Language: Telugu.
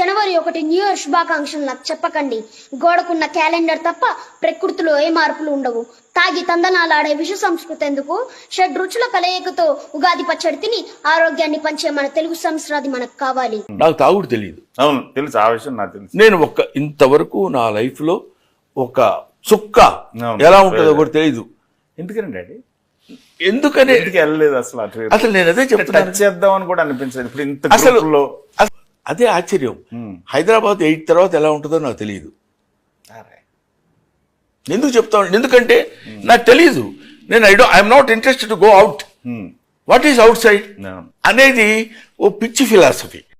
జనవరి 1 న్యూ ఇయర్ శుభాకాంక్షలు నాకు చెప్పకండి. గోడకున్న క్యాలెండర్ తప్ప ప్రకృతిలో ఏ మార్పులు ఉండవు. తాగి తందనాలాడే విష సంస్కృతి ఎందుకు? షడ్ రుచుల కలయికతో ఉగాది పచ్చడి తిని ఆరోగ్యాన్ని పంచే మన తెలుగు సంస్కృతి మనకు కావాలి. నాకు తాగుడు తెలియదు. అవును తెలుసు, ఆ విషయం నాకు తెలుసు. నేను ఇంతవరకు నా లైఫ్ లో ఒక చుక్క అవును. ఎలా ఉంటుందో కూడా తెలియదు. ఎందుకని డాడీ? ఎందుకని ఎందుకు వెళ్ళలేదు అసలు? అసలు నేను అదే చెప్తాను. టచ్ చేద్దాం అని కూడా అనిపించదు ఇప్పుడు ఇంత అసలు గ్రూపుల్లో. అదే ఆశ్చర్యం. హైదరాబాద్ 8 తర్వాత ఎలా ఉంటుందో నాకు తెలియదు. ఎందుకు చెప్తాను? ఎందుకంటే నాకు తెలియదు. నేను I'm not interested to go out. What is out side అనేది ఓ పిచ్చి ఫిలాసఫీ.